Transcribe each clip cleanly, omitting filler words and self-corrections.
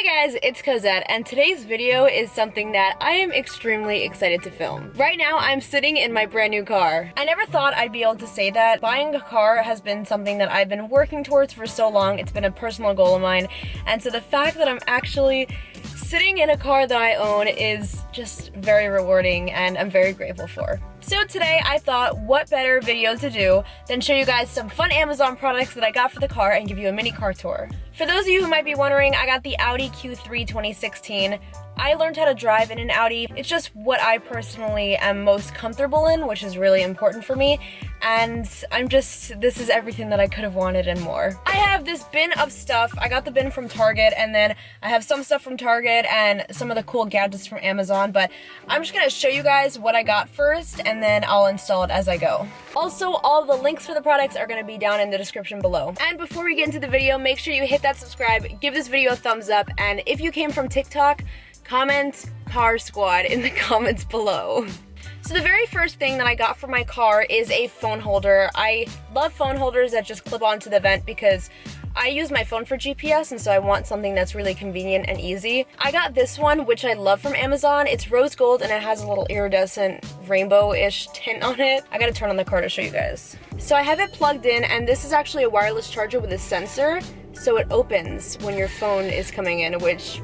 guys, it's Cosette, and today's video is something that I am extremely excited to film. Right now, I'm sitting in my brand new car. I never thought I'd be able to say that. Buying a car has been something that I've been working towards for so long. It's been a personal goal of mine, and so the fact that I'm actually sitting in a car that I own is just very rewarding, and I'm very grateful for. So today I thought, what better video to do than show you guys some fun Amazon products that I got for the car and give you a mini car tour. For those of you who might be wondering, I got the Audi Q3 2016. I learned how to drive in an Audi. It's just what I personally am most comfortable in, which is really important for me. And this is everything that I could have wanted and more. I have this bin of stuff. I got the bin from Target, and then I have some stuff from Target and some of the cool gadgets from Amazon, but I'm just gonna show you guys what I got first, and then I'll install it as I go. Also, all the links for the products are gonna be down in the description below. And before we get into the video, make sure you hit that subscribe, give this video a thumbs up, and if you came from TikTok, comment Car Squad in the comments below. So the very first thing that I got for my car is a phone holder. I love phone holders that just clip onto the vent because I use my phone for GPS, and so I want something that's really convenient and easy. I got this one, which I love, from Amazon. It's rose gold and it has a little iridescent rainbow-ish tint on it. I gotta turn on the car to show you guys. So I have it plugged in, and this is actually a wireless charger with a sensor, so it opens when your phone is coming in, which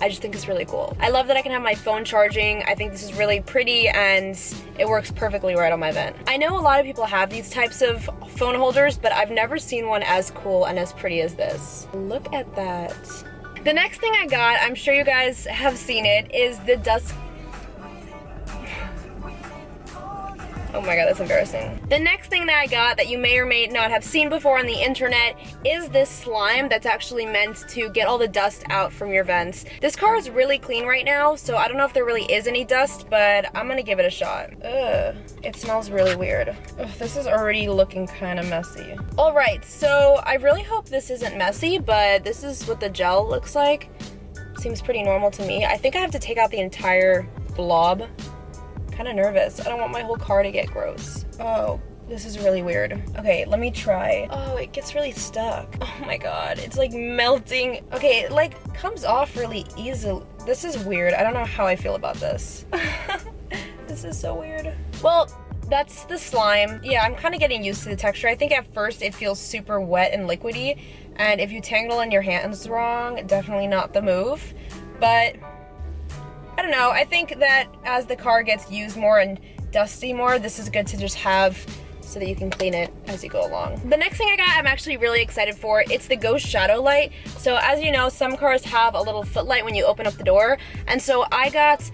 I just think is really cool. I love that I can have my phone charging. I think this is really pretty, and it works perfectly right on my vent. I know a lot of people have these types of phone holders, but I've never seen one as cool and as pretty as this. Look at that. The next thing I got, I'm sure you guys have seen it, is the dust. Oh my god, that's embarrassing. The next thing that I got that you may or may not have seen before on the internet is this slime that's actually meant to get all the dust out from your vents. This car is really clean right now, so I don't know if there really is any dust, but I'm gonna give it a shot. Ugh, it smells really weird. Ugh, this is already looking kind of messy. Alright, so I really hope this isn't messy, but this is what the gel looks like. Seems pretty normal to me. I think I have to take out the entire blob. Kind of nervous. I don't want my whole car to get gross. Oh, this is really weird. Okay, let me try. Oh, it gets really stuck. Oh my god, it's like melting. Okay, it like comes off really easily. This is weird. I don't know how I feel about this. This is so weird. Well, that's the slime. Yeah, I'm kind of getting used to the texture. I think at first it feels super wet and liquidy, and if you tangle in your hands wrong, definitely not the move. But I don't know, I think that as the car gets used more and dusty more, this is good to just have so that you can clean it as you go along. The next thing I got, I'm actually really excited for. It's the Ghost Shadow Light. So as you know, some cars have a little footlight when you open up the door, and so I got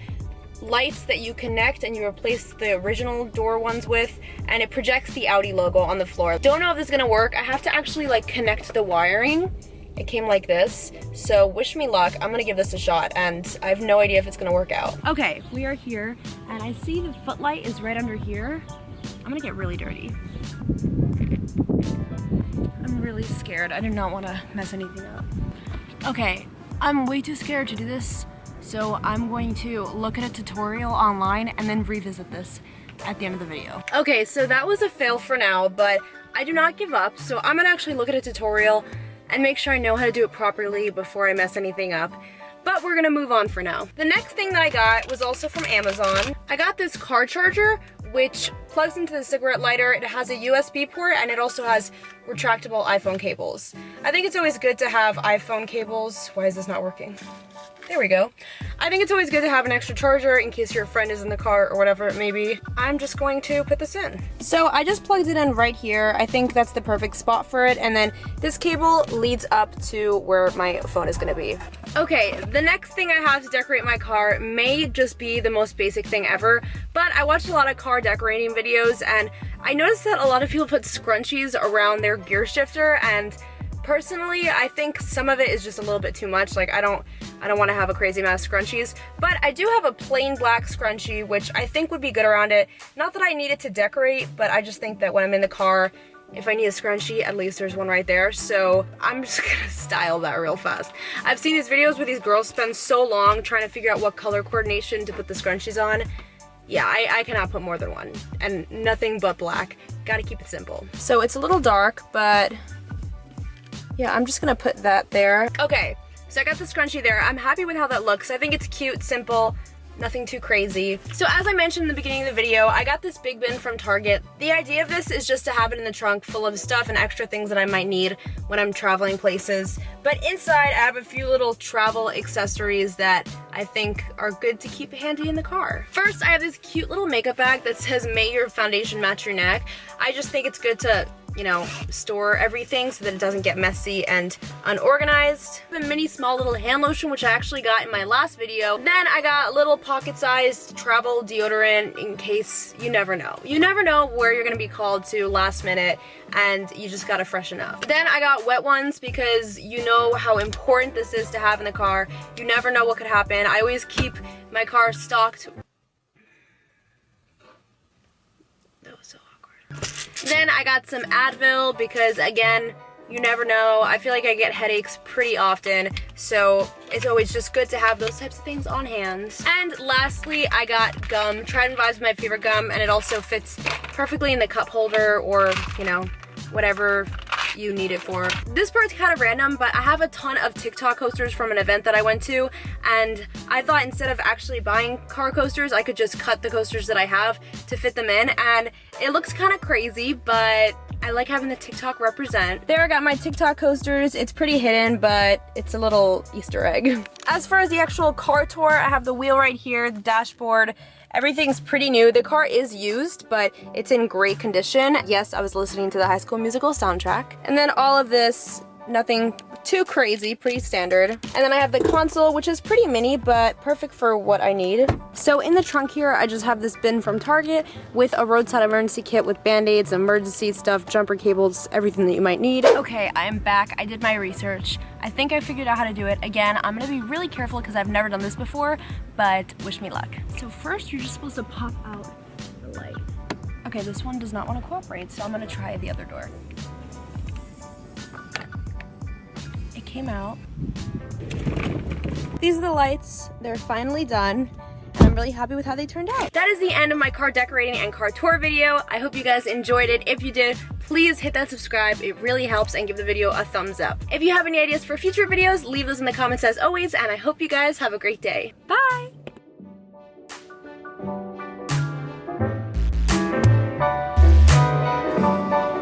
lights that you connect and you replace the original door ones with, and it projects the Audi logo on the floor. Don't know if this is gonna work. I have to actually like connect the wiring. It came like this, so wish me luck. I'm gonna give this a shot, and I have no idea if it's gonna work out. Okay, we are here, and I see the footlight is right under here. I'm gonna get really dirty. I'm really scared. I do not want to mess anything up. Okay, I'm way too scared to do this, so I'm going to look at a tutorial online and then revisit this at the end of the video. Okay, so that was a fail for now, but I do not give up, so I'm gonna actually look at a tutorial and make sure I know how to do it properly before I mess anything up. But we're gonna move on for now. The next thing that I got was also from Amazon. I got this car charger, which plugs into the cigarette lighter. It has a USB port, and it also has retractable iPhone cables. I think it's always good to have iPhone cables. Why is this not working? There we go. I think it's always good to have an extra charger in case your friend is in the car or whatever it may be. I'm just going to put this in. So I just plugged it in right here. I think that's the perfect spot for it. And then this cable leads up to where my phone is gonna be. Okay, the next thing I have to decorate my car may just be the most basic thing ever, but I watched a lot of car decorating videos, and I noticed that a lot of people put scrunchies around their gear shifter, and personally, I think some of it is just a little bit too much. Like, I don't want to have a crazy amount of scrunchies, but I do have a plain black scrunchie, which I think would be good around it. Not that I need it to decorate, but I just think that when I'm in the car, if I need a scrunchie, at least there's one right there. So I'm just gonna style that real fast. I've seen these videos where these girls spend so long trying to figure out what color coordination to put the scrunchies on. Yeah, I cannot put more than one, and nothing but black. Gotta keep it simple. So it's a little dark, but yeah, I'm just gonna put that there. Okay, So I got the scrunchie there. I'm happy with how that looks. I think it's cute, simple, nothing too crazy. So as I mentioned in the beginning of the video, I got this big bin from Target. The idea of this is just to have it in the trunk full of stuff and extra things that I might need when I'm traveling places. But inside I have a few little travel accessories that I think are good to keep handy in the car. First, I have this cute little makeup bag that says "May your foundation match your neck." I just think it's good to, you know, store everything so that it doesn't get messy and unorganized. The mini small little hand lotion, which I actually got in my last video. Then I got a little pocket-sized travel deodorant in case you never know. You never know where you're gonna be called to last minute and you just gotta freshen up. Then I got wet ones because you know how important this is to have in the car. You never know what could happen. I always keep my car stocked. That was so awkward. Then I got some Advil because, again, you never know. I feel like I get headaches pretty often, so it's always just good to have those types of things on hand. And lastly, I got gum. Trident Vibes is my favorite gum, and it also fits perfectly in the cup holder or, you know, whatever you need it for. This part's kind of random, but I have a ton of TikTok coasters from an event that I went to, and I thought instead of actually buying car coasters, I could just cut the coasters that I have to fit them in, and it looks kind of crazy, but I like having the TikTok represent. There I got my TikTok coasters. It's pretty hidden, but it's a little Easter egg. As far as the actual car tour, I have the wheel right here, the dashboard. Everything's pretty new. The car is used, but it's in great condition. Yes, I was listening to the High School Musical soundtrack. And then all of this, nothing too crazy, pretty standard. And then I have the console, which is pretty mini, but perfect for what I need. So in the trunk here, I just have this bin from Target with a roadside emergency kit with band-aids, emergency stuff, jumper cables, everything that you might need. Okay, I am back. I did my research. I think I figured out how to do it. Again, I'm gonna be really careful because I've never done this before, but wish me luck. So first, you're just supposed to pop out the light. Okay, this one does not want to cooperate, so I'm gonna try the other door. Came out. These are the lights. They're finally done. And I'm really happy with how they turned out. That is the end of my car decorating and car tour video. I hope you guys enjoyed it. If you did, please hit that subscribe. It really helps, and give the video a thumbs up. If you have any ideas for future videos, leave those in the comments as always, and I hope you guys have a great day. Bye!